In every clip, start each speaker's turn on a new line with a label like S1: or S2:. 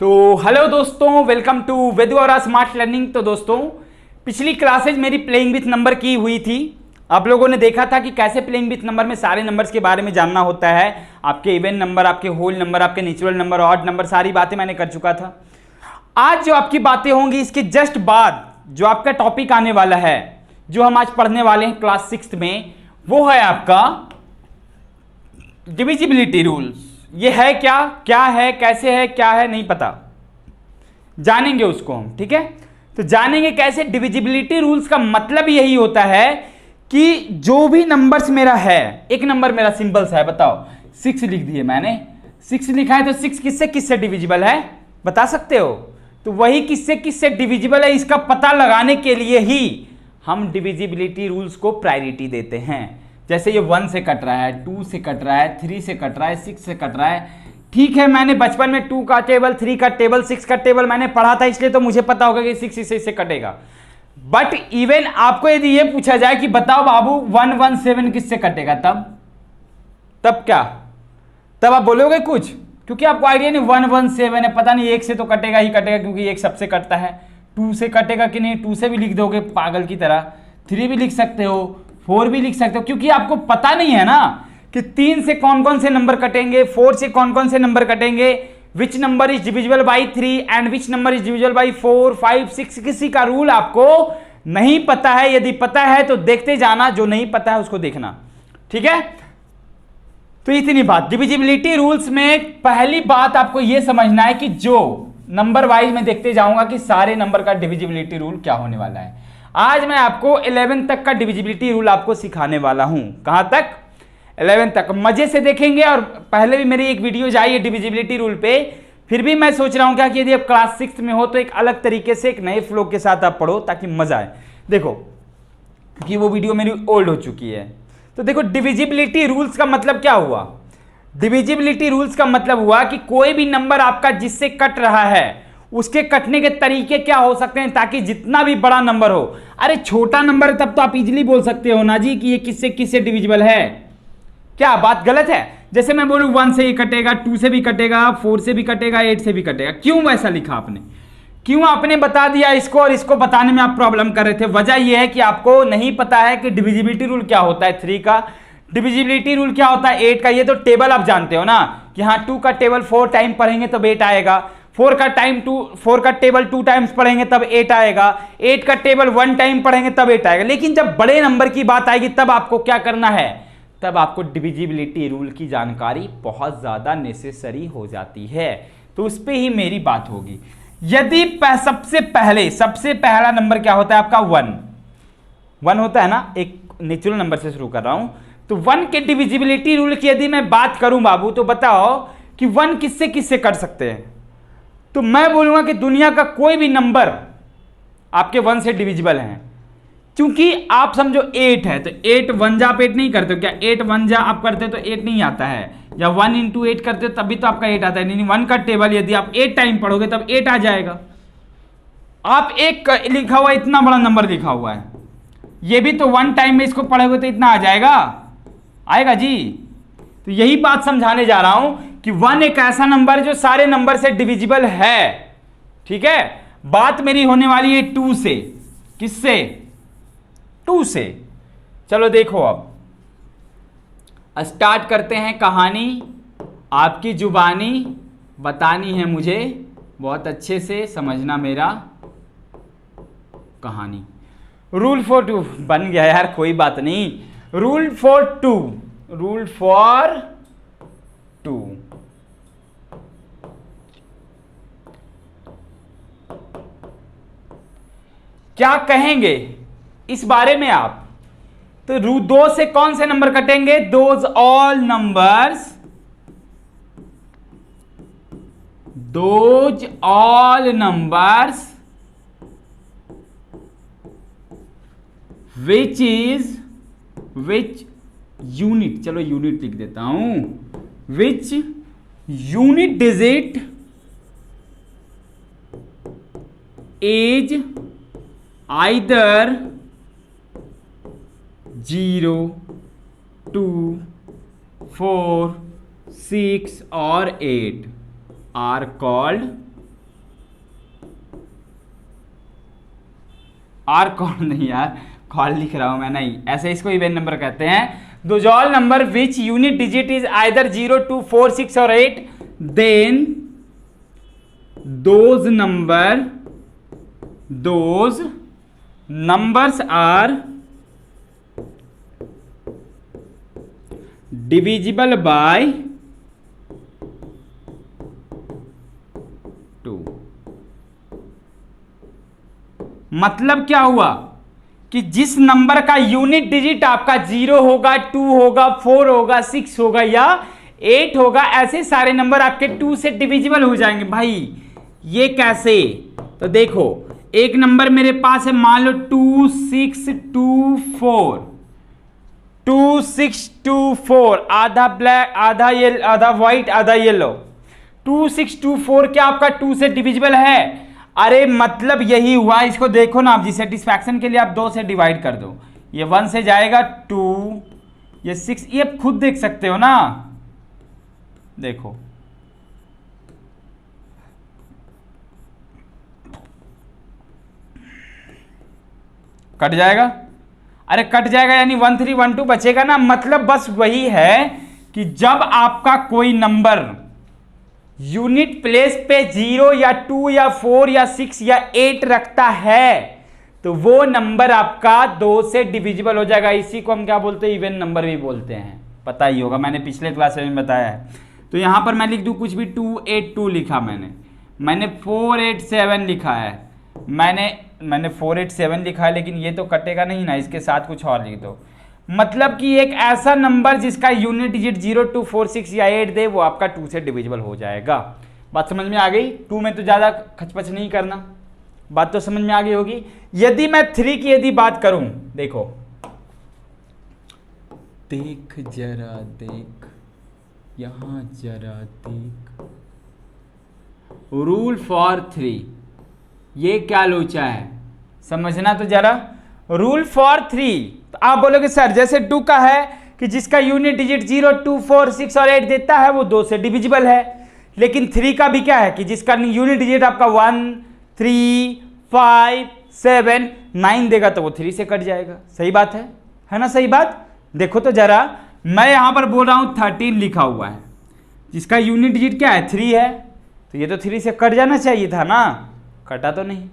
S1: तो हेलो दोस्तों, welcome to वेदुआरा smart learning. तो दोस्तों, पिछली क्लासेज मेरी प्लेइंग विथ नंबर की हुई थी। आप लोगों ने देखा था कि कैसे प्लेइंग विथ नंबर में सारे नंबर्स के बारे में जानना होता है। आपके इवन नंबर, आपके होल नंबर, आपके नेचुरल नंबर, ऑड नंबर, सारी बातें मैंने कर चुका था। आज जो आपकी बातें होंगी इसके जस्ट बाद जो आपका टॉपिक आने वाला है, जो हम आज पढ़ने वाले हैं क्लास 6 में, वो है आपका डिविजिबिलिटी रूल्स। ये है क्या, क्या है, कैसे है, क्या है, नहीं पता, जानेंगे उसको हम। ठीक है, तो जानेंगे कैसे। डिविजिबिलिटी रूल्स का मतलब यही होता है कि जो भी नंबर्स मेरा है, एक नंबर मेरा सिंबल्स है, बताओ 6 लिख दिए मैंने, 6 लिखा है, तो 6 किससे किससे डिविजिबल है बता सकते हो? तो वही किससे किससे डिविजिबल है, इसका पता लगाने के लिए ही हम डिविजिबिलिटी रूल्स को प्रायोरिटी देते हैं। जैसे ये 1 से कट रहा है, 2 से कट रहा है, 3 से कट रहा है, 6 से कट रहा है। ठीक है, मैंने बचपन में 2 का टेबल, 3 का टेबल, 6 का टेबल मैंने पढ़ा था, इसलिए तो मुझे पता होगा कि 6 इससे कटेगा। बट इवन आपको यदि ये पूछा जाए कि बताओ बाबू 117 किससे कटेगा, तब क्या, तब आप बोलोगे कुछ? क्योंकि आपको आइडिया नहीं, 117 है, पता नहीं 1 से तो कटेगा ही कटेगा, क्योंकि 1 सबसे कटता है। 2 से कटेगा कि नहीं, 2 से भी लिख दोगे पागल की तरह। 3 भी लिख सकते हो, 4 भी लिख सकते हो, क्योंकि आपको पता नहीं है ना कि 3 से कौन कौन से नंबर कटेंगे, 4 से कौन कौन से नंबर कटेंगे, which number is divisible by 3 and which number is divisible by 4, 5, 6। किसी का रूल आपको नहीं पता है। यदि पता है तो देखते जाना, जो नहीं पता है उसको देखना। ठीक है, तो इतनी बात। डिविजिबिलिटी रूल्स में पहली बात आपको यह समझना है कि जो नंबर वाइज मैं देखते जाऊंगा कि सारे नंबर का डिविजिबिलिटी रूल क्या होने वाला है। आज मैं आपको 11 तक का डिविजिबिलिटी रूल आपको सिखाने वाला हूं। कहां तक? 11 तक। मजे से देखेंगे। और पहले भी मेरी एक वीडियो आई है डिविजिबिलिटी रूल पे, फिर भी मैं सोच रहा हूं क्या कि यदि आप क्लास 6 में हो तो एक अलग तरीके से, एक नए फ्लो के साथ आप पढ़ो ताकि मजा आए। देखो, क्योंकि वो वीडियो मेरी ओल्ड हो चुकी है। तो देखो, डिविजिबिलिटी रूल्स का मतलब क्या हुआ? डिविजिबिलिटी रूल्स का मतलब हुआ कि कोई भी नंबर आपका जिससे कट रहा है, उसके कटने के तरीके क्या हो सकते हैं ताकि जितना भी बड़ा नंबर हो। अरे छोटा नंबर है तब तो आप इजीली बोल सकते हो ना जी कि ये किससे किससे डिविजिबल है। क्या बात गलत है? जैसे मैं बोलूं 1 से ये कटेगा, 2 से भी कटेगा, 4 से भी कटेगा, 8 से भी कटेगा। क्यों वैसा लिखा आपने? क्यों आपने बता दिया इसको और इसको बताने में आप प्रॉब्लम कर रहे थे? वजह यह है कि आपको नहीं पता है कि डिविजिबिलिटी रूल क्या होता है 3 का, डिविजिबिलिटी रूल क्या होता है 8 का। ये तो टेबल आप जानते हो ना कि हाँ 2 का टेबल 4 टाइम पढ़ेंगे तब 8 आएगा, 4 का टेबल 2 टाइम्स पढ़ेंगे तब 8 आएगा, 8 का टेबल 1 टाइम पढ़ेंगे तब 8 आएगा। लेकिन जब बड़े नंबर की बात आएगी तब आपको क्या करना है? तब आपको डिविजिबिलिटी रूल की जानकारी बहुत ज्यादा नेसेसरी हो जाती है। तो उस पर ही मेरी बात होगी। यदि सबसे पहला नंबर क्या होता है आपका? 1 होता है ना, एक नेचुरल नंबर से शुरू कर रहा हूं। तो 1 के डिविजिबिलिटी रूल की यदि मैं बात करूं बाबू, तो बताओ कि 1 किससे किससे कर सकते हैं? तो मैं बोलूंगा कि दुनिया का कोई भी नंबर आपके 1 से डिविजिबल है। क्योंकि आप समझो 8 है तो 8 1 जा आप 8 नहीं करते हो क्या? 8 1 जा आप करते हो तो 8 नहीं आता है, या 1 इंटू 8 करते हो तभी तो आपका 8 आता है। नहीं, 1 का टेबल यदि आप 8 टाइम पढ़ोगे तब 8 आ जाएगा। आप एक लिखा हुआ इतना बड़ा नंबर लिखा हुआ है, ये भी तो 1 टाइम में इसको पढ़ोगे तो इतना आ जाएगा, आएगा जी। तो यही बात समझाने जा रहा हूं कि 1 एक ऐसा नंबर जो सारे नंबर से डिविजिबल है। ठीक है, बात मेरी होने वाली है 2 से। किससे? 2 से। चलो देखो, अब स्टार्ट करते हैं कहानी। आपकी जुबानी बतानी है मुझे, बहुत अच्छे से समझना मेरा कहानी। रूल फॉर 2 बन गया यार, कोई बात नहीं। रूल फॉर 2 क्या कहेंगे इस बारे में आप? तो 2 से कौन से नंबर कटेंगे? Those all numbers which unit, चलो यूनिट लिख देता हूं, विच यूनिट डिजिट इज आइदर 0, 2, 4, 6 और 8 आर कॉल्ड आर कौन नहीं यार, कॉल लिख रहा हूं मैं, नहीं, ऐसे इसको इवन नंबर कहते हैं। Those all number which unit digit is either 0, 2, 4, 6 और 8, then those numbers are divisible by 2। मतलब क्या हुआ कि जिस नंबर का यूनिट डिजिट आपका 0 होगा, 2 होगा, 4 होगा, 6 होगा या 8 होगा, ऐसे सारे नंबर आपके 2 से डिविजिबल हो जाएंगे। भाई ये कैसे? तो देखो, एक नंबर मेरे पास है, मान लो 2624, 2624, आधा ब्लैक, आधा येलो, आधा व्हाइट, आधा येलो। 2624 क्या आपका 2 से डिविजिबल है? अरे मतलब यही हुआ। इसको देखो ना आप जी, सेटिस्फैक्शन के लिए आप 2 से डिवाइड कर दो, ये 1 से जाएगा 2, ये 6, ये आप खुद देख सकते हो ना। देखो कट जाएगा, अरे कट जाएगा यानी 1312 बचेगा ना। मतलब बस वही है कि जब आपका कोई नंबर यूनिट प्लेस पे 0 या 2 या 4 या 6 या 8 रखता है तो वो नंबर आपका 2 से डिविजिबल हो जाएगा। इसी को हम क्या बोलते हैं? इवन नंबर भी बोलते हैं, पता ही होगा, मैंने पिछले क्लास में बताया है। तो यहां पर मैं लिख दूं कुछ भी, 282 लिखा मैंने 487 लिखा है, मैंने 487 लिखा है, लेकिन ये तो कटेगा नहीं ना, इसके साथ कुछ और लिख दो। मतलब कि एक ऐसा नंबर जिसका यूनिट डिजिट 0, 2, 4, 6 या 8 दे, वो आपका 2 से डिविजिबल हो जाएगा। बात समझ में आ गई? 2 में तो ज़्यादा खचपच नहीं करना, बात तो समझ में आ गई होगी। यदि मैं 3 की यदि बात करूं, देखो, देख जरा देख, यहां जरा देख, रूल फॉर 3, ये क्या लोचा है, समझना तो जरा। रूल फॉर 3, तो आप बोलोगे सर जैसे 2 का है कि जिसका यूनिट डिजिट 0, 2, 4, 6 और 8 देता है वो 2 से डिविजिबल है, लेकिन 3 का भी क्या है कि जिसका यूनिट डिजिट आपका 1, 3, 5, 7, 9 देगा तो वो 3 से कट जाएगा। सही बात है ना? सही बात। देखो तो जरा, मैं यहां पर बोल रहा हूं 13 लिखा हुआ है, जिसका यूनिट डिजिट क्या है? 3 है, तो ये तो 3 से कट जाना चाहिए था ना, कटा तो नहीं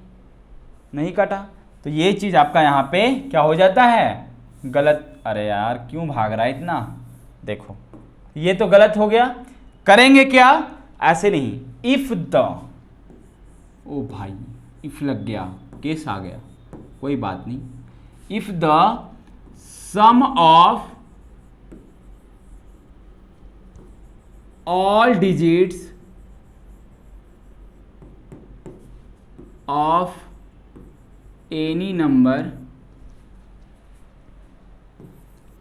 S1: कटा। तो ये चीज़ आपका यहाँ पे क्या हो जाता है? गलत। अरे यार क्यों भाग रहा है इतना? देखो ये तो गलत हो गया। करेंगे क्या? ऐसे नहीं, इफ द, ओ भाई इफ लग गया, केस आ गया, कोई बात नहीं। If the sum of all digits of any number,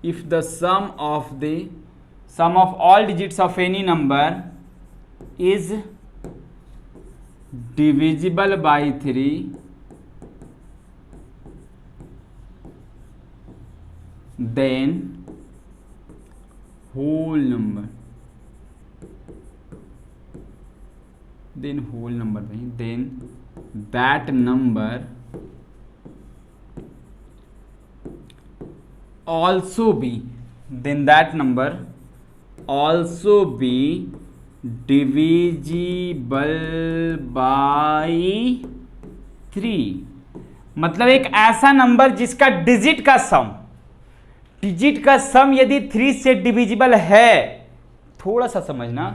S1: if the sum of all digits of any number is divisible by 3, then whole number नहीं, then that number also be divisible by 3। मतलब एक ऐसा number जिसका digit का सम यदि 3 से divisible है। थोड़ा सा समझना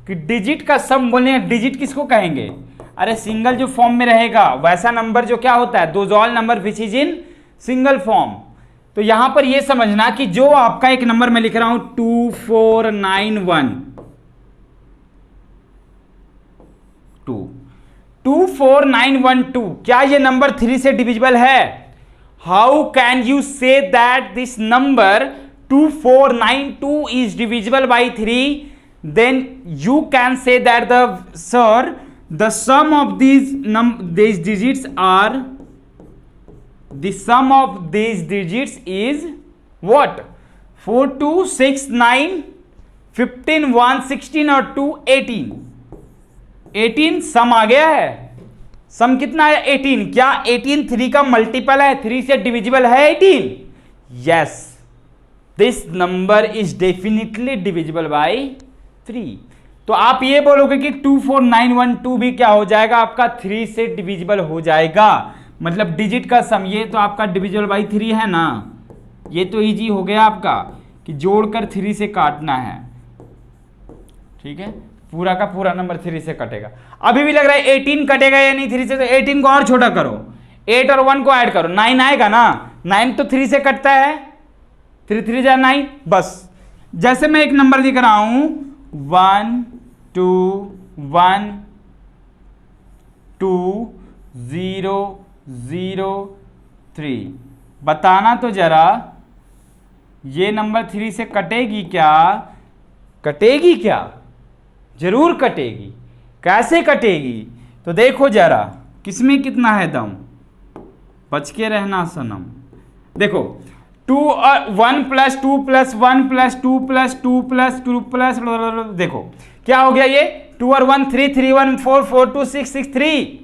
S1: कि डिजिट का सम बोलने, डिजिट किसको कहेंगे? अरे सिंगल जो फॉर्म में रहेगा वैसा नंबर जो क्या होता है? Those all number which is in single form. तो यहां पर यह समझना कि जो आपका एक नंबर मैं लिख रहा हूं 24912, क्या ये नंबर 3 से डिविजिबल है? How can you say that this number 2492 is divisible by 3? Then you can say that the sum of these digits is what? 4, 2, 6, 9, 15, 1, 16 और 2, 18 सम आ गया है। सम कितना है 18। क्या 18 3 का मल्टीपल है? 3 से डिविजिबल है 18? Yes, this number is definitely divisible by 3। तो आप ये बोलोगे कि 24912 भी क्या हो जाएगा आपका? 3 से डिविजिबल हो जाएगा। मतलब डिजिट का सम, ये तो आपका डिविजिबल बाय 3 है ना। ये तो इजी हो गया आपका कि जोड़कर 3 से काटना है। ठीक है, पूरा का पूरा नंबर 3 से कटेगा। अभी भी लग रहा है 18 कटेगा या नहीं 3 से, तो 18 को और छोटा करो, 8 और 1 को ऐड करो, 9 आएगा ना। 9 तो 3 से कटता है, 3 3 जा 9। बस जैसे मैं एक नंबर लिख रहा हूं 1 2 1 2 0 0 3, बताना तो जरा ये नंबर 3 से कटेगी क्या? कटेगी क्या? जरूर कटेगी। कैसे कटेगी? तो देखो जरा किसमें कितना है दम, बच के रहना सनम। देखो 2 और 1 + 2 + 1 + 2 + 2 + 2 + देखो क्या हो गया ये 2 और 1 3 3 1 4 4 2 6 6 3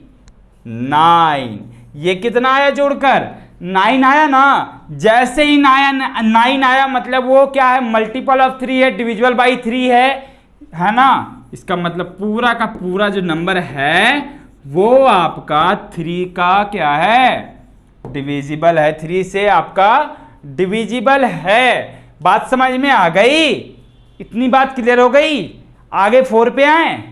S1: 9। ये कितना आया जोड़कर? 9 आया ना। जैसे ही 9 आया मतलब वो क्या है? मल्टीपल ऑफ 3 है, डिविजिबल बाई 3 है ना। इसका मतलब पूरा का पूरा जो नंबर है वो आपका 3 का क्या है? डिविजिबल है। 3 से आपका डिविजिबल है। बात समझ में आ गई? इतनी बात क्लियर हो गई? आगे 4 पे आए।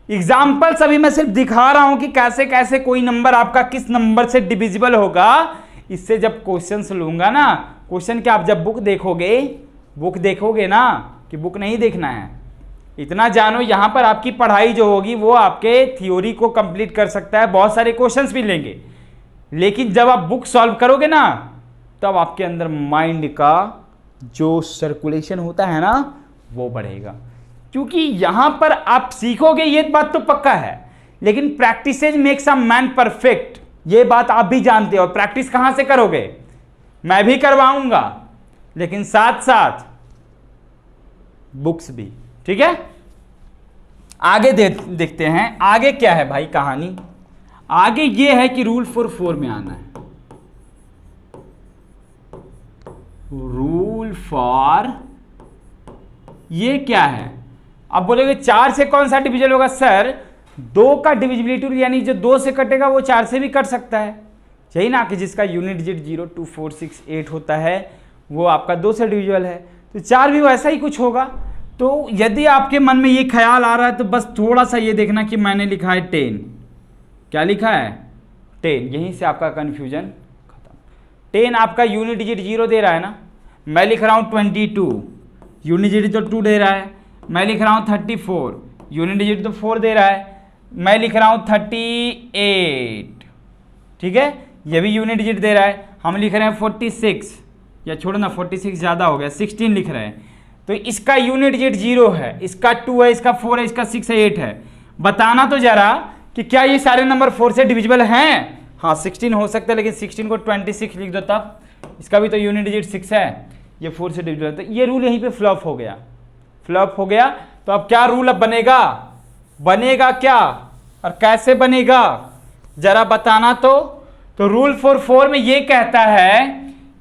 S1: एग्जाम्पल्स अभी मैं सिर्फ दिखा रहा हूं कि कैसे कैसे कोई नंबर आपका किस नंबर से डिविजिबल होगा। इससे जब क्वेश्चंस लूंगा ना, क्वेश्चन क्या आप जब बुक देखोगे ना, कि बुक नहीं देखना है। इतना जानो यहां पर आपकी पढ़ाई जो होगी वो आपके थ्योरी को कंप्लीट कर सकता है, बहुत सारे क्वेश्चंस भी लेंगे, लेकिन जब आप बुक सॉल्व करोगे ना तब आपके अंदर माइंड का जो सर्कुलेशन होता है ना वो बढ़ेगा। क्योंकि यहां पर आप सीखोगे, ये बात तो पक्का है, लेकिन practices makes a man perfect, ये बात आप भी जानते हो। प्रैक्टिस कहां से करोगे? मैं भी करवाऊंगा, लेकिन साथ साथ बुक्स भी। ठीक है, आगे देखते हैं आगे क्या है भाई कहानी। आगे ये है कि रूल फॉर 4 में आना है। रूल फॉर, ये क्या है? अब बोलोगे 4 से कौन सा डिविजन होगा? सर 2 का डिविजिबिलिटी रूल, यानी जो 2 से कटेगा वो 4 से भी कट सकता है। यही ना कि जिसका यूनिट डिजिट 0 2 4 6 8 होता है वो आपका 2 से डिविजिबल है, तो 4 भी वैसा ही कुछ होगा। तो यदि आपके मन में ये ख्याल आ रहा है तो बस थोड़ा सा ये देखना कि मैंने लिखा है 10। क्या लिखा है? 10। यहीं से आपका कन्फ्यूजन खत्म। 10 आपका यूनिट डिजिट 0 दे रहा है ना। मैं लिख रहा हूँ 22, यूनिट डिजिट तो 2 दे रहा है। मैं लिख रहा हूँ 34, यूनिट डिजिट तो 4 दे रहा है। मैं लिख रहा हूँ 38, ठीक है, ये भी यूनिट डिजिट दे रहा है। हम लिख रहे हैं 46, या छोड़ो ना 46 ज़्यादा हो गया, 16 लिख रहे हैं। तो इसका यूनिट डिजिट 0 है, इसका 2 है, इसका 4 है, इसका 6 है, 8 है। बताना तो जरा कि क्या ये सारे नंबर 4 से डिविजिबल हैं? हाँ 16 हो सकता है, लेकिन 16 को 26 लिख दो तब। इसका भी तो यूनिट डिजिट 6 है, ये 4 से डिविजिबल है। तो ये रूल यहीं पे फ्लॉप हो गया, फ्लॉप हो गया। तो अब क्या रूल अब बनेगा? बनेगा क्या और कैसे बनेगा जरा बताना तो रूल फॉर 4 में ये कहता है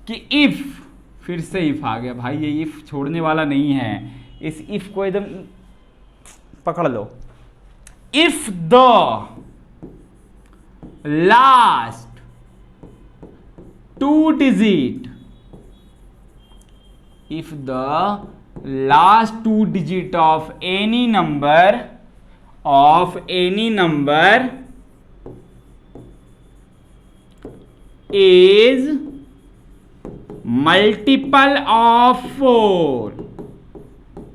S1: कि इफ, फिर से इफ आ गया भाई, ये इफ छोड़ने वाला नहीं है, इस इफ को एकदम पकड़ लो। If the last 2 digit, if the last 2 digit of any number is multiple of 4,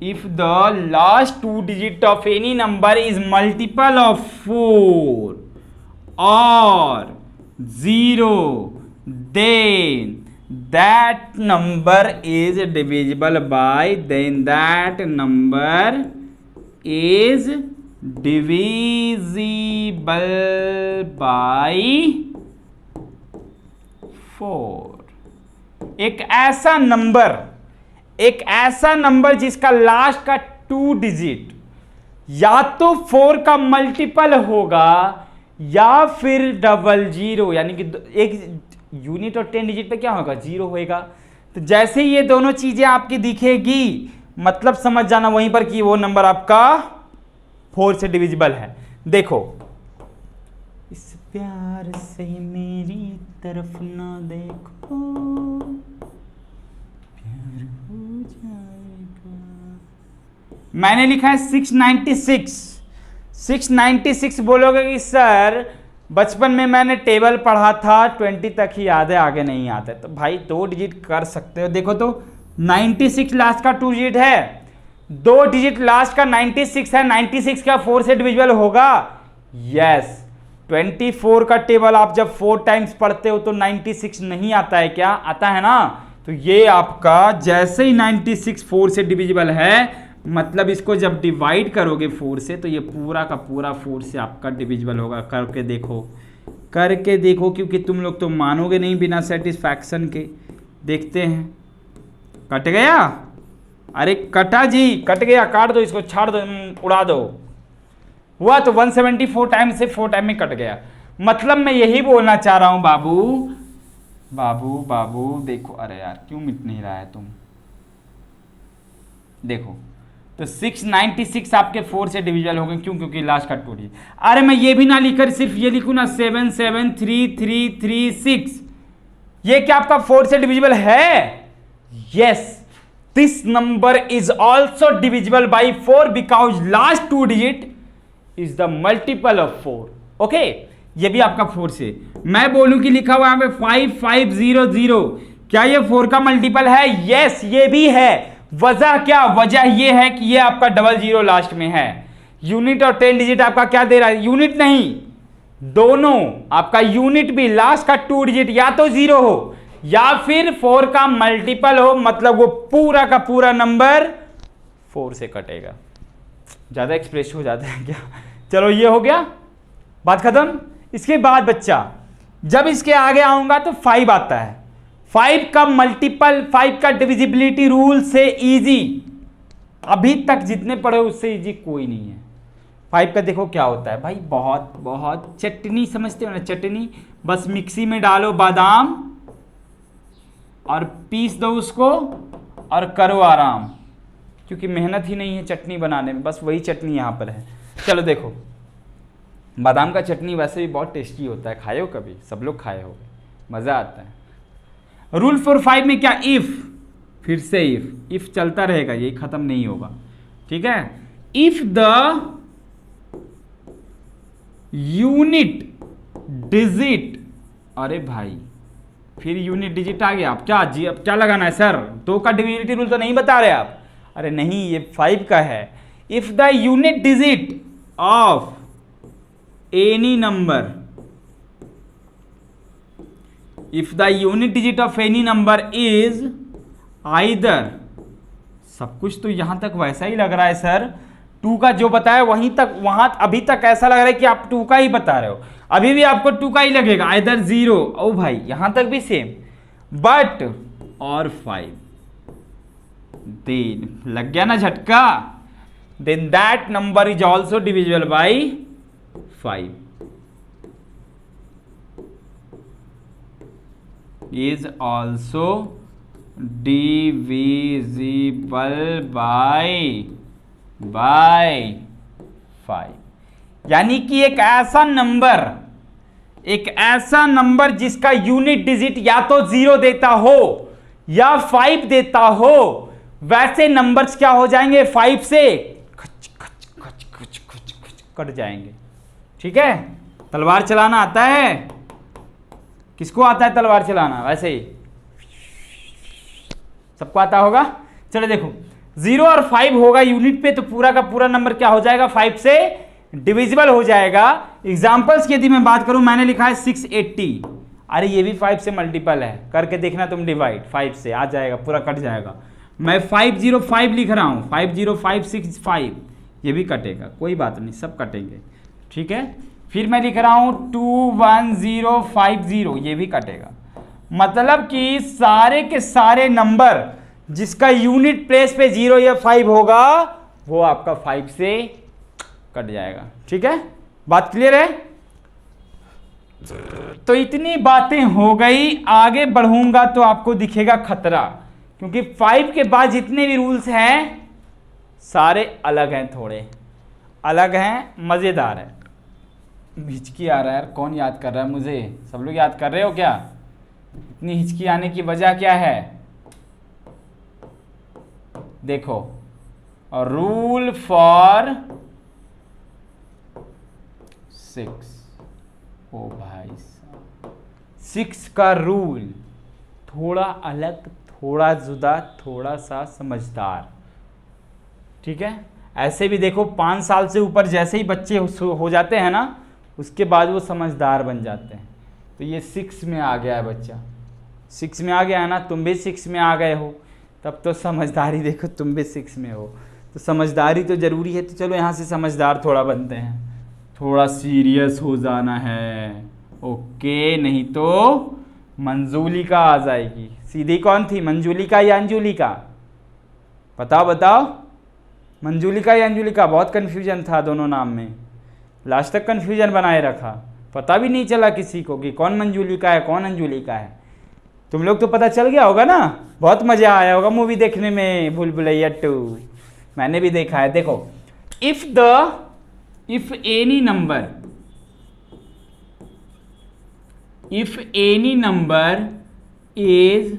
S1: if the last 2 digit of any number is multiple of 4 or 0, then that number is divisible by, then that number is divisible by 4। एक ऐसा number जिसका last का 2 digit या तो 4 का multiple होगा या फिर डबल जीरो, यानी कि एक यूनिट और 10 डिजिट पे क्या होगा, जीरो होएगा। तो जैसे ही ये दोनों चीजें आपकी दिखेगी मतलब समझ जाना वहीं पर कि वो नंबर आपका 4 से डिविजिबल है। देखो, इस प्यार से मेरी तरफ ना देखो, प्यार हो जाएगा। मैंने लिखा है 696। 696 बोलोगे कि सर बचपन में मैंने टेबल पढ़ा था, 20 तक ही याद है, आगे नहीं आता। तो भाई 2 डिजिट कर सकते हो। देखो तो 96 लास्ट का 2 डिजिट है, 2 डिजिट लास्ट का 96 है, 96 का 4 से डिविजिबल होगा। यस, 24 का टेबल आप जब 4 टाइम्स पढ़ते हो तो 96 नहीं आता है क्या, आता है ना। तो ये आपका जैसे ही 96 4 से डिविजिबल है, मतलब इसको जब डिवाइड करोगे 4 से तो ये पूरा का पूरा 4 से आपका डिविजिबल होगा। करके देखो, करके देखो, क्योंकि तुम लोग तो मानोगे नहीं बिना सेटिस्फैक्शन के। देखते हैं, कट गया, अरे कटा जी, कट गया, काट दो इसको, छाड़ दो, उड़ा दो। हुआ तो 174 टाइम से 4 टाइम में कट गया। मतलब मैं यही बोलना चाह रहा हूं बाबू, बाबू बाबू देखो, अरे यार क्यों मिट नहीं रहा है तुम, देखो तो 696 आपके 4 से डिविजिबल हो गए। क्यों, क्योंकि लास्ट का 2 डिजिट। अरे मैं ये भी ना लिखकर सिर्फ ये लिखूं ना, 77336, ये क्या आपका 4 से डिविजिबल है? Yes, this number is also divisible by 4 because last 2 digit is the multiple of 4। Okay, ये भी आपका 4 से। मैं बोलूं कि लिखा हुआ है यहाँ पे 5500, क्या ये 4 का मल्टीपल है? यस, ये भी है। वजह क्या, वजह ये है कि ये आपका 00 लास्ट में है। यूनिट और 10 डिजिट आपका क्या दे रहा है, यूनिट नहीं, दोनों आपका यूनिट भी लास्ट का 2 डिजिट या तो 0 हो या फिर 4 का मल्टीपल हो, मतलब वो पूरा का पूरा नंबर 4 से कटेगा। ज्यादा एक्सप्रेस हो जाता है क्या? चलो ये हो गया, बात खत्म। इसके बाद बच्चा जब इसके आगे आऊंगा तो 5 आता है। 5 का मल्टीपल, 5 का डिविजिबिलिटी रूल से इजी, अभी तक जितने पढ़े उससे इजी कोई नहीं है। 5 का देखो क्या होता है भाई, बहुत बहुत चटनी, समझते हो ना चटनी, बस मिक्सी में डालो बादाम और पीस दो उसको और करो आराम, क्योंकि मेहनत ही नहीं है चटनी बनाने में, बस वही चटनी यहाँ पर है। चलो देखो, बादाम का चटनी वैसे भी बहुत टेस्टी होता है, खाए हो कभी? सब लोग खाए हो, मज़ा आता है। रूल फॉर 5 में क्या, इफ, फिर से इफ चलता रहेगा, ये खत्म नहीं होगा, ठीक है। इफ द यूनिट डिजिट, अरे भाई फिर यूनिट डिजिट आ गया, आप क्या जी, अब क्या लगाना है सर? 2 का डिविजिबिलिटी रूल तो नहीं बता रहे आप? अरे नहीं, ये 5 का है। If the unit digit of any number, if the unit digit of any number is either, सब कुछ तो यहां तक वैसा ही लग रहा है सर, 2 का जो बताया वहीं तक, वहां अभी तक ऐसा लग रहा है कि आप 2 का ही बता रहे हो, अभी भी आपको 2 का ही लगेगा, either 0, ओ भाई यहां तक भी सेम, बट और 5, देन लग गया ना झटका, then that number is also divisible by 5, is also divisible by 5। यानी कि एक ऐसा नंबर जिसका यूनिट डिजिट या तो 0 देता हो या 5 देता हो, वैसे नंबर्स क्या हो जाएंगे, 5 से खच खच खच खच खच खच कट जाएंगे। ठीक है, तलवार चलाना आता है? किसको आता है तलवार चलाना? वैसे ही सबको आता होगा। चलो देखो, 0 और 5 होगा यूनिट पे तो पूरा का पूरा नंबर क्या हो जाएगा, 5 से डिविजिबल हो जाएगा। एग्जांपल्स की यदि मैं बात करूं, मैंने लिखा है 680, अरे ये भी 5 से मल्टीपल है, करके देखना तुम डिवाइड, 5 से आ जाएगा, पूरा कट जाएगा। मैं 505 लिख रहा हूं, 50565, ये भी कटेगा, कोई बात नहीं, सब कटेंगे। ठीक है, फिर मैं लिख रहा हूं 21050, ये भी कटेगा। मतलब कि सारे के सारे नंबर जिसका यूनिट प्लेस पे 0 या 5 होगा वो आपका 5 से कट जाएगा। ठीक है, बात क्लियर है? तो इतनी बातें हो गई, आगे बढ़ूंगा तो आपको दिखेगा खतरा, क्योंकि 5 के बाद जितने भी रूल्स हैं सारे अलग हैं, थोड़े अलग हैं, मज़ेदार है। हिचकी आ रहा है यार, कौन याद कर रहा है मुझे? सब लोग याद कर रहे हो क्या? इतनी हिचकी आने की वजह क्या है? देखो, और रूल फॉर 6, ओ भाई साहब 6 का रूल थोड़ा अलग, थोड़ा जुदा, थोड़ा सा समझदार, ठीक है। ऐसे भी देखो 5 साल से ऊपर जैसे ही बच्चे हो जाते हैं ना, उसके बाद वो समझदार बन जाते हैं। तो ये 6 में आ गया है बच्चा, 6 में आ गया है ना, तुम भी 6 में आ गए हो, तब तो समझदारी देखो, तुम भी 6 में हो, तो समझदारी तो ज़रूरी है। तो चलो यहाँ से समझदार थोड़ा बनते हैं, थोड़ा सीरियस हो जाना है, ओके, नहीं तो मंजूलिका आ जाएगी। सीधी कौन थी, मंजूलिका या अंजुलिका? बताओ बताओ, मंजूलिका या अंजुलिका? बहुत कन्फ्यूजन था दोनों नाम में, लास्ट तक कन्फ्यूजन बनाए रखा, पता भी नहीं चला किसी को कि कौन मंजूलिका है कौन अंजुलिका है। तुम लोग तो पता चल गया होगा ना, बहुत मज़ा आया होगा मूवी देखने में, भूल भुलैया 2, मैंने भी देखा है। देखो, if any number is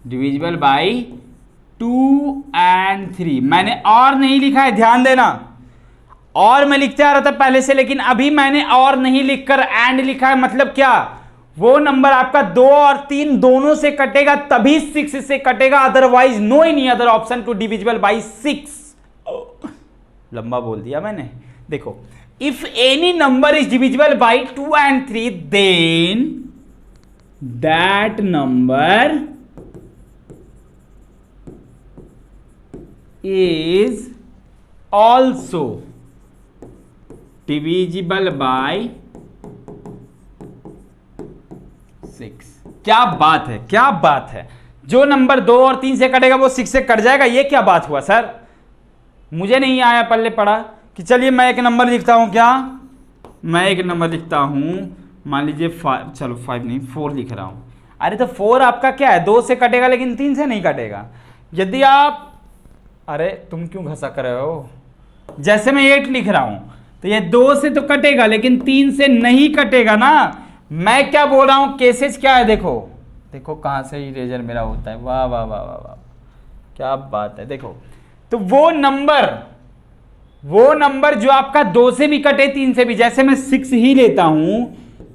S1: divisible by 2 and 3, मैंने और नहीं लिखा है, ध्यान देना, और मैं लिखते आ रहा था पहले से, लेकिन अभी मैंने और नहीं लिखकर एंड लिखा है। मतलब क्या, वो नंबर आपका 2 और 3 दोनों से कटेगा तभी 6 से कटेगा, otherwise no any other option to divisible by 6। लंबा बोल दिया मैंने। देखो, if any number is divisible by 2 and 3 then that number is also divisible by 6। क्या बात है, क्या बात है, जो नंबर 2 और 3 से कटेगा वो 6 से कट जाएगा, ये क्या बात हुआ सर? मुझे नहीं आया पल्ले पड़ा कि चलिए मैं एक नंबर लिखता हूं, क्या मैं एक नंबर लिखता हूं, मान लीजिए 5, चलो 5 नहीं 4 लिख रहा हूं। अरे तो 4 आपका क्या है, 2 से कटेगा लेकिन 3 से नहीं कटेगा। यदि आप, अरे तुम क्यों घसा कर रहे हो, जैसे मैं 8 लिख रहा हूं तो ये 2 से तो कटेगा लेकिन 3 से नहीं कटेगा ना। मैं क्या बोल रहा हूं, केसेस क्या है, देखो देखो कहां से इरेजर मेरा होता है, वाह वाह वाह वाह वाह, क्या बात है। देखो, तो वो नंबर जो आपका 2 से भी कटे 3 से भी, जैसे मैं 6 ही लेता हूं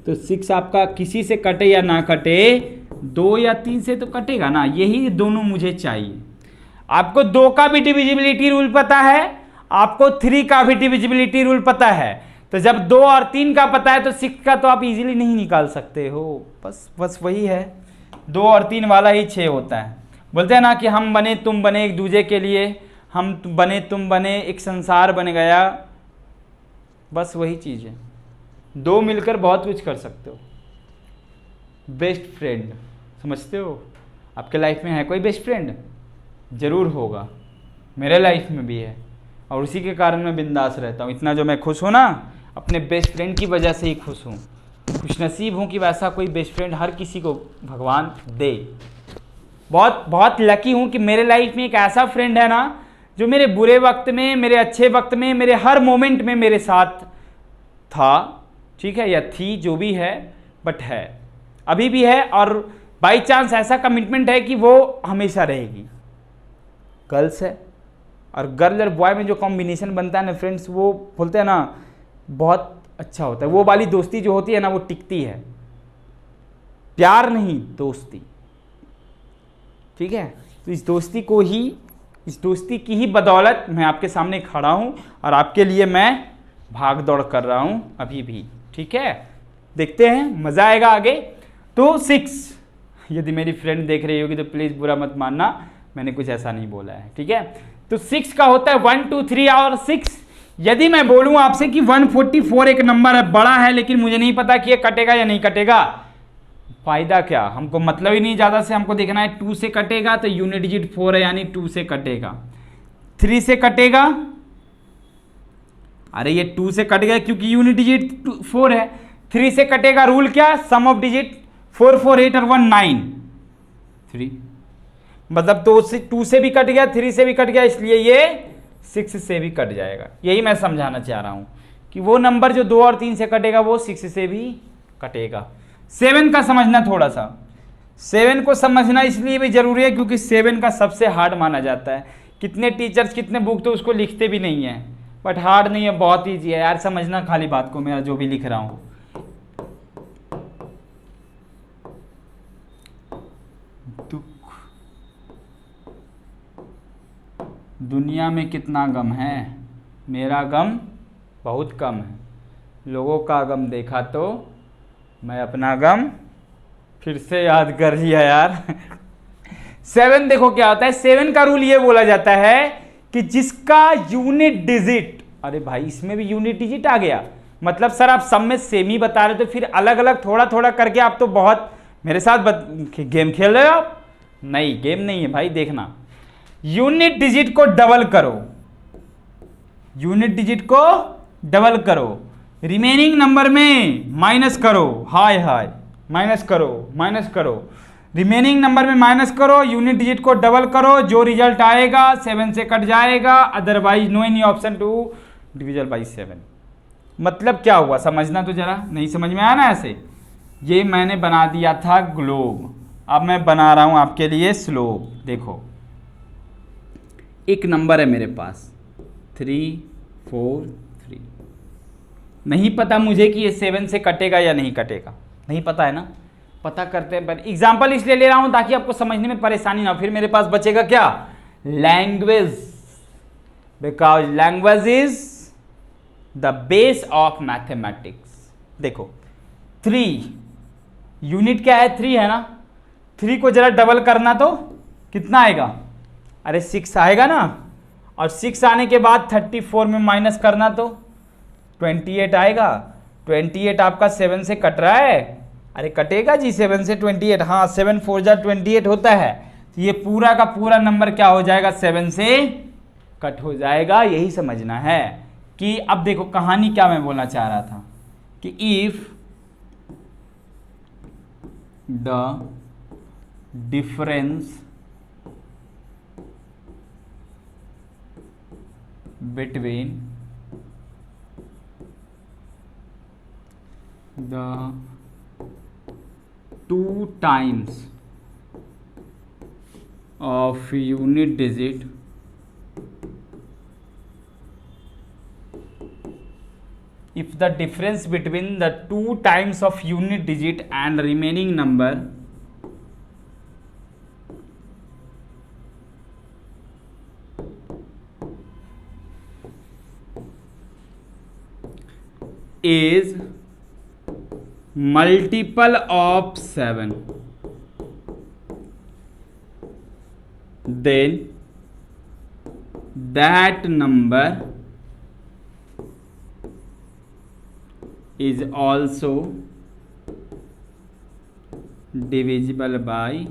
S1: तो 6 आपका किसी से कटे या ना कटे, 2 या 3 से तो कटेगा ना, यही दोनों मुझे चाहिए। आपको 2 का भी डिविजिबिलिटी रूल पता है, आपको 3 का भी डिविजिबिलिटी रूल पता है, तो जब 2 और 3 का पता है तो 6 का तो आप इजीली नहीं निकाल सकते हो। बस वही है, 2 और 3 वाला ही 6 होता है। बोलते हैं ना कि हम बने तुम बने एक दूजे के लिए, हम बने तुम बने एक संसार बन गया, बस वही चीज़ है। 2 मिलकर बहुत कुछ कर सकते हो। बेस्ट फ्रेंड समझते हो, आपके लाइफ में है कोई बेस्ट फ्रेंड? ज़रूर होगा, मेरे लाइफ में भी है, और उसी के कारण मैं बिंदास रहता हूँ। इतना जो मैं खुश हूँ ना, अपने बेस्ट फ्रेंड की वजह से ही खुश हूँ। खुशनसीब हूँ कि वैसा कोई बेस्ट फ्रेंड हर किसी को भगवान दे। बहुत बहुत लकी हूँ कि मेरे लाइफ में एक ऐसा फ्रेंड है ना, जो मेरे बुरे वक्त में, मेरे अच्छे वक्त में, मेरे हर मोमेंट में मेरे साथ था, ठीक है, या थी, जो भी है, बट है, अभी भी है, और बाई चांस ऐसा कमिटमेंट है कि वो हमेशा रहेगी। गर्ल्स है, और गर्ल और बॉय में जो कॉम्बिनेशन बनता है ना फ्रेंड्स, वो बोलते हैं ना बहुत अच्छा होता है। वो वाली दोस्ती जो होती है ना, वो टिकती है, प्यार नहीं दोस्ती, ठीक है। तो इस दोस्ती की ही बदौलत मैं आपके सामने खड़ा हूँ, और आपके लिए मैं भाग दौड़ कर रहा हूँ अभी भी, ठीक है। देखते हैं, मज़ा आएगा आगे। तो 6, यदि मेरी फ्रेंड देख रही होगी तो प्लीज़ बुरा मत मानना, मैंने कुछ ऐसा नहीं बोला है, ठीक है। तो 6 का होता है 1 2 3 और 6। यदि मैं बोलूं आपसे कि 144 एक नंबर है, बड़ा है, लेकिन मुझे नहीं पता कि ये कटेगा या नहीं कटेगा, फायदा क्या, हमको मतलब ही नहीं ज़्यादा से, हमको देखना है 2 से कटेगा तो यूनिट डिजिट 4 है, यानी 2 से कटेगा, 3 से कटेगा अरे ये 2 से कट गया क्योंकि यूनिट डिजिट 4 है। 3 से कटेगा, रूल क्या, सम ऑफ डिजिट 4 4 8 और 1 9 3, मतलब 2 से भी कट गया, 3 से भी कट गया, इसलिए ये 6 से भी कट जाएगा। यही मैं समझाना चाह रहा हूं कि वो नंबर जो 2 और 3 से कटेगा वो 6 से भी कटेगा। 7 का समझना, थोड़ा सा 7 को समझना इसलिए भी जरूरी है क्योंकि 7 का सबसे हार्ड माना जाता है। कितने टीचर्स कितने बुक तो उसको लिखते भी नहीं है, बट हार्ड नहीं है, बहुत ईजी है यार, समझना खाली बात को, मेरा जो भी लिख रहा हूं। दुख, दुनिया में कितना गम है, मेरा गम बहुत कम है, लोगों का गम देखा तो मैं अपना गम फिर से याद कर लिया यार। 7 देखो क्या होता है, 7 का रूल ये बोला जाता है कि जिसका यूनिट डिजिट, अरे भाई इसमें भी यूनिट डिजिट आ गया, मतलब सर आप सब में सेम ही बता रहे, तो फिर अलग अलग थोड़ा थोड़ा करके आप तो बहुत मेरे साथ गेम खेल रहे हो आप। नहीं, गेम नहीं है भाई, देखना, यूनिट डिजिट को डबल करो, यूनिट डिजिट को डबल करो, रिमेनिंग नंबर में माइनस करो, हाय हाय माइनस करो, रिमेनिंग नंबर में माइनस करो, यूनिट डिजिट को डबल करो, जो रिजल्ट आएगा 7 से कट जाएगा, otherwise no any option to divisible by 7। मतलब क्या हुआ समझना तो जरा, नहीं समझ में आया ना ऐसे। ये मैंने बना दिया था ग्लोब, अब मैं बना रहा हूं आपके लिए स्लोप। देखो एक नंबर है मेरे पास 3 4 3, नहीं पता मुझे कि ये 7 से कटेगा या नहीं कटेगा, नहीं पता है ना, पता करते हैं। पर एग्जाम्पल इसलिए ले रहा हूं ताकि आपको समझने में परेशानी ना हो, फिर मेरे पास बचेगा क्या, language, because language is the base of mathematics. देखो 3 यूनिट क्या है, 3 है ना, 3 को जरा डबल करना तो कितना आएगा, अरे 6 आएगा ना, और 6 आने के बाद 34 में माइनस करना तो 28 आएगा। 28 आपका 7 से कट रहा है, अरे कटेगा जी 7 से 28, हाँ 7 4 जा 28 होता है, तो ये पूरा का पूरा नंबर क्या हो जाएगा, 7 से कट हो जाएगा। यही समझना है कि अब देखो कहानी क्या मैं बोलना चाह रहा था कि if the difference between the 2 times of unit digit if the difference between the 2 times of unit digit and remaining number is multiple of 7, then that number is also divisible by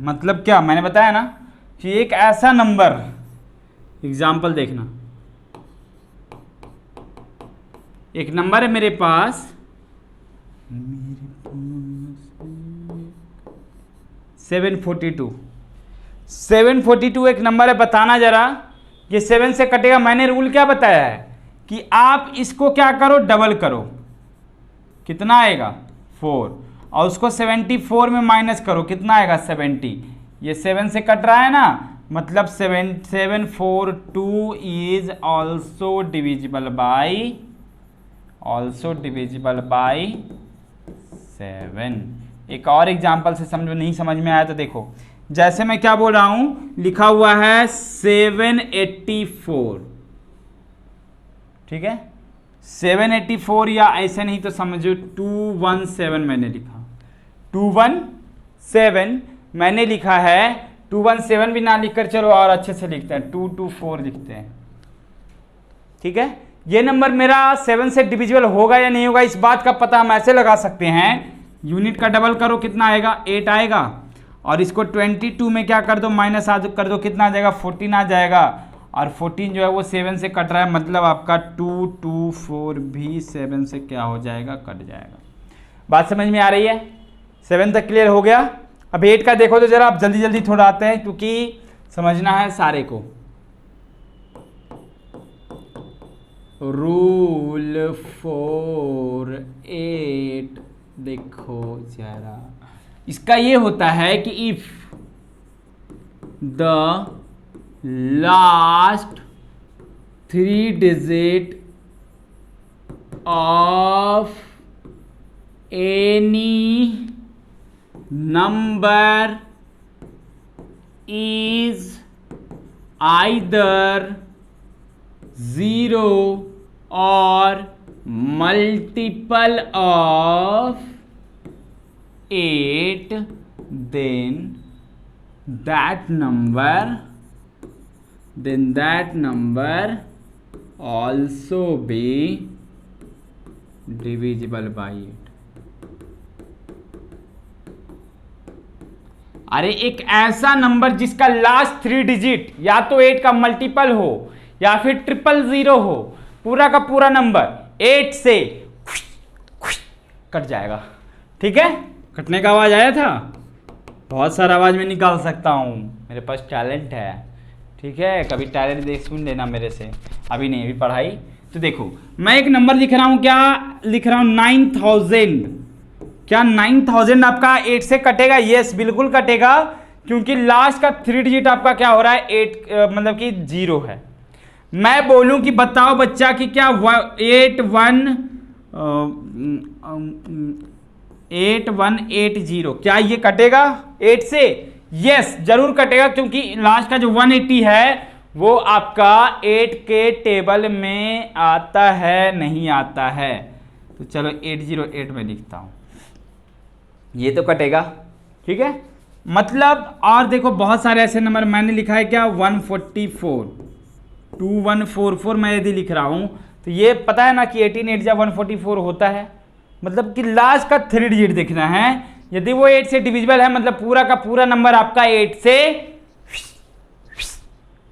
S1: मतलब क्या मैंने बताया ना कि एक ऐसा number, example देखना, एक नंबर है मेरे पास 742 एक नंबर है, बताना जरा ये 7 से कटेगा। मैंने रूल क्या बताया है कि आप इसको क्या करो, डबल करो, कितना आएगा 4, और उसको 74 में माइनस करो, कितना आएगा 70। ये 7 से कट रहा है ना, मतलब 742 इज ऑल्सो डिविजिबल बाई 7। एक और एग्जांपल से समझो, नहीं समझ में आया तो देखो, जैसे मैं क्या बोल रहा हूं, लिखा हुआ है 784, ठीक है 784, या ऐसे नहीं तो समझो 217 मैंने लिखा, 217 मैंने लिखा है, 217 भी ना लिखकर चलो और अच्छे से लिखते हैं, 224 लिखते हैं, ठीक है। ये नंबर मेरा 7 से डिविजिबल होगा या नहीं होगा, इस बात का पता हम ऐसे लगा सकते हैं, यूनिट का डबल करो कितना आएगा, 8 आएगा, और इसको 22 में क्या कर दो माइनस कर दो, कितना आ जाएगा 14 आ जाएगा, और 14 जो है वो 7 से कट रहा है, मतलब आपका 2 2 4 भी 7 से क्या हो जाएगा, कट जाएगा। बात समझ में आ रही है? 7 तक क्लियर हो गया। अब 8 का देखो तो जरा आप जल्दी जल्दी थोड़ा आते हैं, क्योंकि समझना है सारे को। रूल फॉर 8 देखो जरा, इसका ये होता है कि if the last 3 digit of any number is either 0 or multiple of 8, then that number also be divisible by 8। अरे एक ऐसा नंबर जिसका लास्ट 3 डिजिट या तो 8 का मल्टीपल हो या फिर 000 हो, पूरा का पूरा नंबर 8 से कट जाएगा। ठीक है, कटने का आवाज आया था, बहुत सारा आवाज में निकाल सकता हूँ, मेरे पास टैलेंट है। ठीक है, कभी टैलेंट देख सुन लेना मेरे से, अभी नहीं, अभी पढ़ाई। तो देखो मैं एक नंबर लिख रहा हूँ, क्या लिख रहा हूँ 9000। क्या 9000 आपका 8 से कटेगा? यस बिल्कुल कटेगा, क्योंकि लास्ट का 3 डिजिट आपका क्या हो रहा है 8, मतलब कि 0 है। मैं बोलूं कि बताओ बच्चा कि क्या 8180 क्या ये कटेगा 8 से? यस जरूर कटेगा, क्योंकि लास्ट का जो 180 है वो आपका 8 के टेबल में आता है, नहीं आता है। तो चलो 808 में लिखता हूं, ये तो कटेगा। ठीक है, मतलब और देखो बहुत सारे ऐसे नंबर मैंने लिखा है, क्या 144 2144 मैं यदि लिख रहा हूं तो ये पता है ना कि 18 8 144 होता है, मतलब कि लास्ट का 3 डिजिट देखना है। यदि वो 8 से डिविजिबल है मतलब पूरा का पूरा नंबर आपका 8 से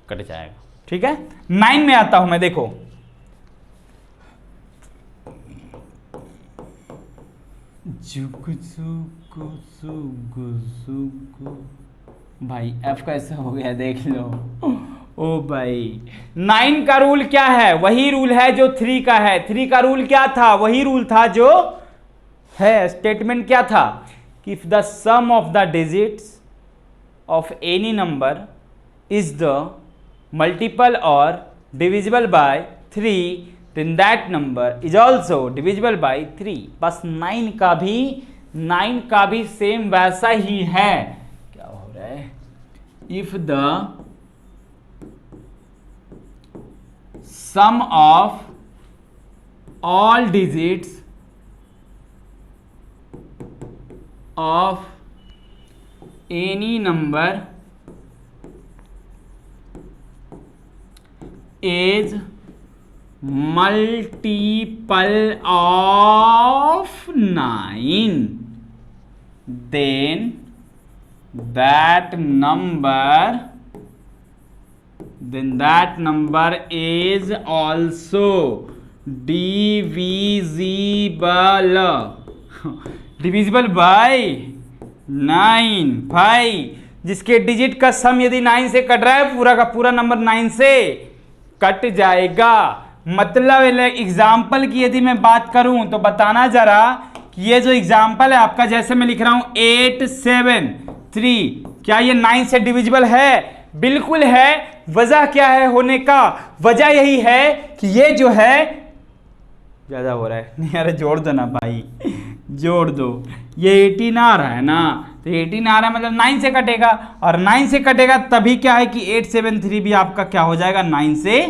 S1: कट जाएगा। ठीक है, 9 में आता हूं मैं, देखो भाई एफ कैसे हो गया देख लो। ओ भाई 9 का रूल क्या है? वही रूल है जो 3 का है। 3 का रूल क्या था? वही रूल था जो है। स्टेटमेंट क्या था? कि if the sum of the digits of any number is the multiple और divisible by 3 then that number is also divisible by 3। बस 9 का भी सेम वैसा ही है। क्या हो रहा है? if the sum of all digits of any number is multiple of 9, then that number is also divisible by 9। भाई जिसके डिजिट का सम यदि 9 से कट रहा है, पूरा का पूरा नंबर 9 से कट जाएगा। मतलब एग्जाम्पल की यदि मैं बात करूं तो बताना जरा कि ये जो एग्जाम्पल है आपका, जैसे मैं लिख रहा हूं 873, क्या ये 9 से डिविजिबल है? बिल्कुल है। वजह क्या है होने का? वजह यही है कि ये जो है ज्यादा हो रहा है। नहीं अरे जोड़ दो ना भाई, जोड़ दो। ये 18 आ रहा है ना, तो 18 आ रहा है मतलब 9 से कटेगा, और 9 से कटेगा तभी क्या है कि 873 भी आपका क्या हो जाएगा 9 से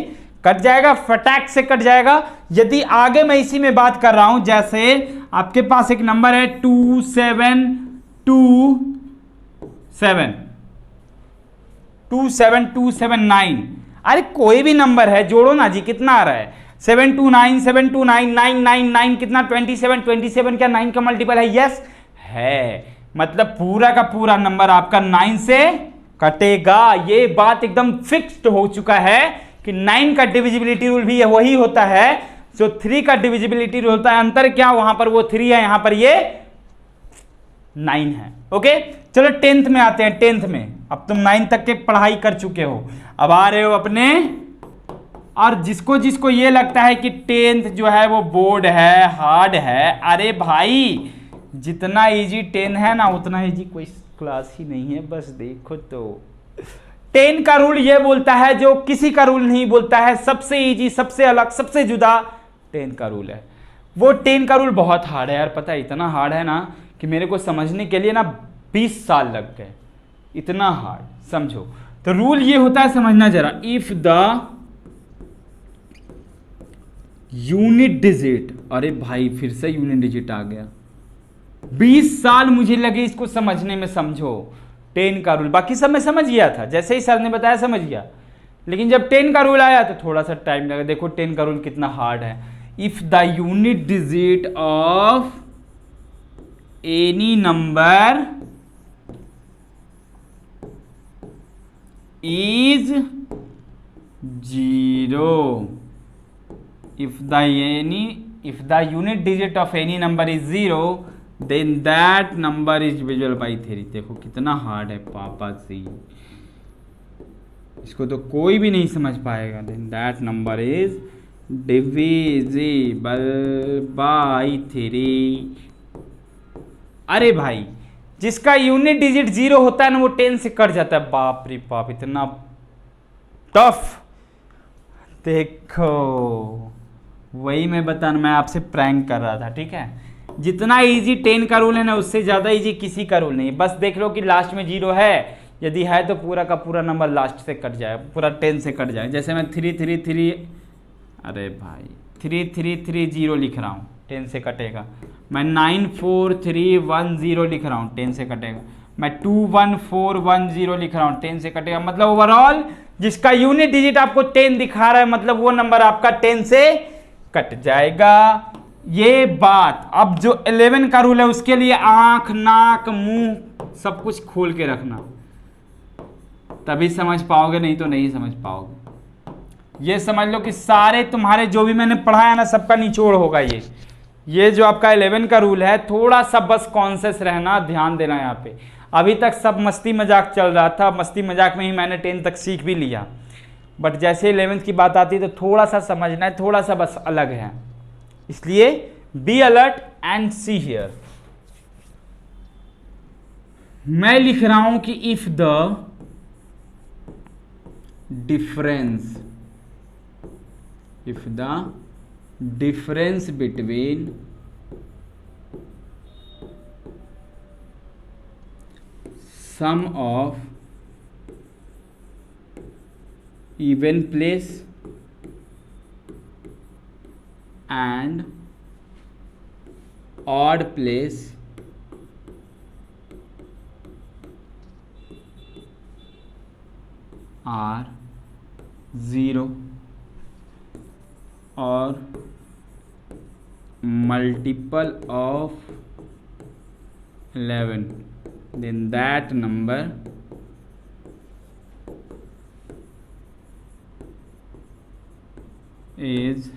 S1: कट जाएगा, फटाक से कट जाएगा। यदि आगे मैं इसी में बात कर रहा हूं, जैसे आपके पास एक नंबर है 27279। अरे कोई भी नंबर है जोड़ो ना जी, कितना आ रहा है? 729 729 999 कितना 27 27 क्या 9 का मल्टीपल है? यस है। मतलब पूरा का पूरा नंबर आपका 9 से कटेगा। ये बात एकदम फिक्स्ड हो चुका है कि 9 का डिविजिबिलिटी रूल भी वही होता है जो 3 का डिविजिबिलिटी रूल होता है। अंतर क्या, वहां पर वो 3 है, यहां पर ये 9 है। ओके, चलो 10th में आते हैं। 10th में अब तुम 9 तक के पढ़ाई कर चुके हो, अब आ रहे हो अपने, और जिसको जिसको ये लगता है कि 10th जो है वो बोर्ड है, हार्ड है, अरे भाई जितना इजी 10 है ना उतना इजी कोई क्लास ही नहीं है। बस देखो तो 10 का रूल ये बोलता है जो किसी का रूल नहीं बोलता है, सबसे इजी, सबसे अलग, सबसे जुदा 10 का रूल है। वो 10 का रूल बहुत हार्ड है यार, पता है, इतना हार्ड है ना कि मेरे को समझने के लिए ना 20 साल लग गए, इतना हार्ड, समझो। तो रूल ये होता है, समझना जरा, इफ द यूनिट डिजिट, अरे भाई फिर से यूनिट डिजिट आ गया, 20 साल मुझे लगे इसको समझने में, समझो 10 का रूल। बाकी सब मैं समझ गया था, जैसे ही सर ने बताया समझ गया, लेकिन जब 10 का रूल आया तो थोड़ा सा टाइम लगा। देखो 10 का रूल कितना हार्ड है। If the unit digit of any number is 0, if the unit digit of any number is 0 then that number is divisible by 3। देखो कितना हार्ड है पापा से, इसको तो कोई भी नहीं समझ पाएगा। then that number is divisible by 3। अरे भाई जिसका यूनिट डिजिट 0 होता है ना वो 10 से कट जाता है। बाप रे बाप, इतना टफ। देखो वही मैं आपसे प्रैंक कर रहा था, ठीक है। जितना इजी 10 का रूल है ना उससे ज़्यादा इजी किसी का रूल नहीं। बस देख लो कि लास्ट में 0 है, यदि है तो पूरा का पूरा नंबर लास्ट से कट जाए, पूरा 10 से कट जाए। जैसे मैं 333, अरे भाई 3330 लिख रहा हूँ, 10 से कटेगा। मैं 94310 लिख रहा हूँ, 10 से कटेगा। मैं 21410 लिख रहा हूँ, 10 से कटेगा। मतलब ओवरऑल जिसका यूनिट डिजिट आपको 10 दिखा रहा है मतलब वो नंबर आपका 10 से कट जाएगा। ये बात। अब जो 11 का रूल है उसके लिए आंख, नाक, मुंह सब कुछ खोल के रखना, तभी समझ पाओगे, नहीं तो नहीं समझ पाओगे। ये समझ लो कि सारे तुम्हारे जो भी मैंने पढ़ाया ना सबका निचोड़ होगा ये जो आपका 11 का रूल है। थोड़ा सा बस कॉन्शियस रहना, ध्यान देना यहाँ पे। अभी तक सब मस्ती मजाक चल रहा था, मस्ती मजाक में ही मैंने 10 तक सीख भी लिया, बट जैसे 11th की बात आती है तो थोड़ा सा समझना है, थोड़ा सा बस अलग है। इसलिए be alert and see here. मैं लिख रहा हूं कि if the difference between sum of even place and odd place are 0 or multiple of 11 then that number is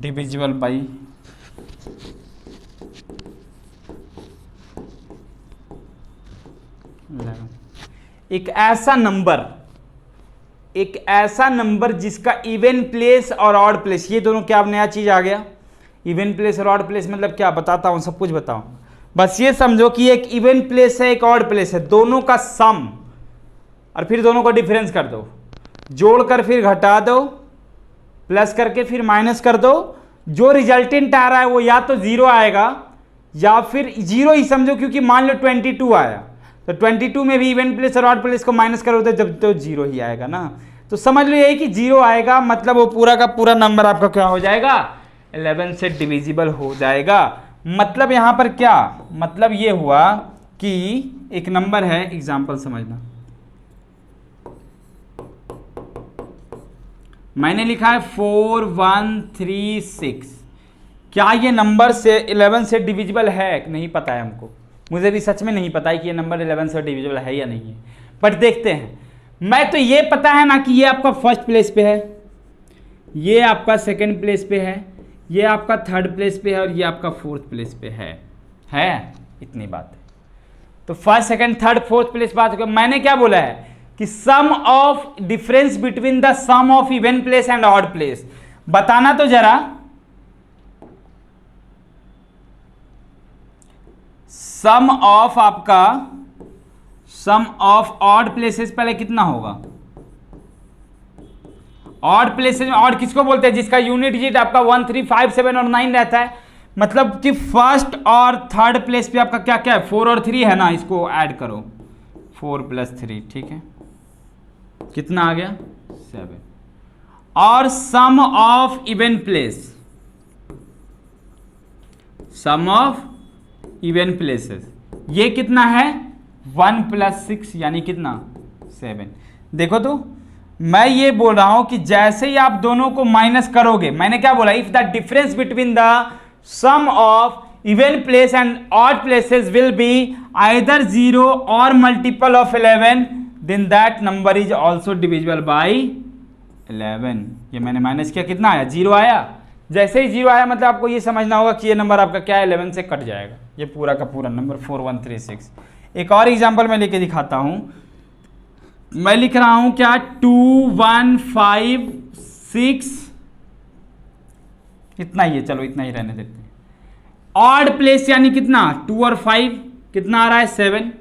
S1: divisible by 11। एक ऐसा नंबर जिसका इवन प्लेस और ऑड प्लेस, ये दोनों क्या नया चीज आ गया। इवन प्लेस और ऑड प्लेस मतलब क्या, बताता हूं, सब कुछ बताऊं। बस ये समझो कि एक इवन प्लेस है, एक ऑड प्लेस है, दोनों का सम और फिर दोनों का डिफरेंस कर दो, जोड़कर फिर घटा दो, प्लस करके फिर माइनस कर दो। जो रिजल्टेंट आ रहा है वो या तो 0 आएगा या फिर 0 ही समझो, क्योंकि मान लो 22 आया तो 22 में भी इवन प्लेस और ऑड प्लेस को माइनस करो तो जब तो 0 ही आएगा ना। तो समझ लो यही कि 0 आएगा, मतलब वो पूरा का पूरा नंबर आपका क्या हो जाएगा, 11 से डिविजिबल हो जाएगा। मतलब यहां पर क्या मतलब ये हुआ कि एक नंबर है, एग्जांपल समझना, मैंने लिखा है 4136। क्या ये नंबर से 11 से डिविजिबल है, नहीं पता है हमको, मुझे भी सच में नहीं पता है कि ये नंबर 11 से डिविजिबल है या नहीं है, बट देखते हैं। मैं तो ये पता है ना कि ये आपका फर्स्ट प्लेस पे है, ये आपका सेकंड प्लेस पे है, ये आपका थर्ड प्लेस पे है और ये आपका फोर्थ प्लेस पे है इतनी बात है। तो first second third fourth place बात है। मैंने क्या बोला है कि sum of difference between the sum of even place and odd place. बताना तो जरा, सम ऑफ आपका सम ऑफ ऑड प्लेसेस पहले कितना होगा? ऑड प्लेसेस में ऑड किसको बोलते हैं? जिसका यूनिट डिजिट आपका 1, 3, 5, 7 और 9 रहता है। मतलब कि फर्स्ट और थर्ड प्लेस पे आपका क्या क्या है? 4 और 3 है ना, इसको ऐड करो, 4 + 3, ठीक है, कितना आ गया? 7। और sum of even place, sum of even places ये कितना है? 1 + 6 यानी कितना? 7। देखो तो मैं ये बोल रहा हूं कि जैसे ही आप दोनों को माइनस करोगे, मैंने क्या बोला? If the difference between the sum of even place and odd places will be either 0 और multiple of 11 then that number is also divisible by 11। ये मैंने माइनस किया, कितना आया? 0 आया। जैसे ही 0 आया मतलब आपको ये समझना होगा कि ये नंबर आपका क्या है? 11 से कट जाएगा, ये पूरा का पूरा नंबर 4136। एक और एग्जाम्पल मैं लेके दिखाता हूं। मैं लिख रहा हूं क्या? 2, 1, 5, 6, इतना ही है, चलो इतना ही रहने देते हैं। ऑड प्लेस यानी कितना? 2 और 5 कितना आ रहा है? 7।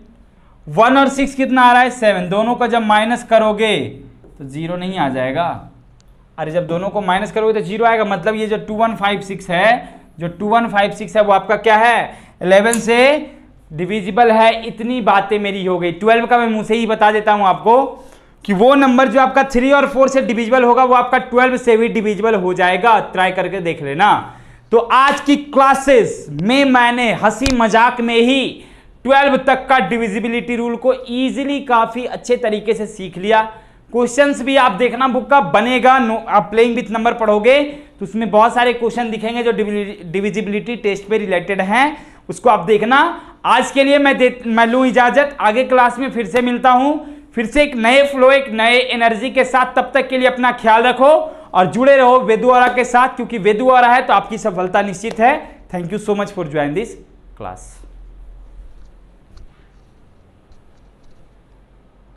S1: 1 और 6 कितना आ रहा है? 7। दोनों का जब माइनस करोगे तो 0 नहीं आ जाएगा। अरे जब दोनों को माइनस करोगे तो 0 आएगा। मतलब ये जो 2, 1, 5, 6 है, जो 2, 1, 5, 6 है वो आपका क्या है? 11 से डिविजिबल है। इतनी बातें मेरी हो गई। 12 का मैं मुंह से ही बता देता हूं आपको कि वो नंबर जो आपका 3 और 4 से डिविजिबल होगा वो आपका 12 से भी डिविजिबल हो जाएगा। ट्राई करके देख लेना। तो आज की क्लासेस में मैंने हंसी मजाक में ही 12 तक का डिविजिबिलिटी रूल को इजीली काफी अच्छे तरीके से सीख लिया। क्वेश्चंस भी आप देखना बुक का बनेगा, आप प्लेइंग विथ नंबर पढ़ोगे तो उसमें बहुत सारे क्वेश्चन दिखेंगे जो डिविजिबिलिटी टेस्ट पे रिलेटेड हैं, उसको आप देखना। आज के लिए मैं लूं इजाजत, आगे क्लास में फिर से मिलता हूं, फिर से एक नए फ्लो, एक नए एनर्जी के साथ। तब तक के लिए अपना ख्याल रखो और जुड़े रहो वेदू औरा के साथ, क्योंकि वेदू औरा है तो आपकी सफलता निश्चित है। Thank you so much for join this class.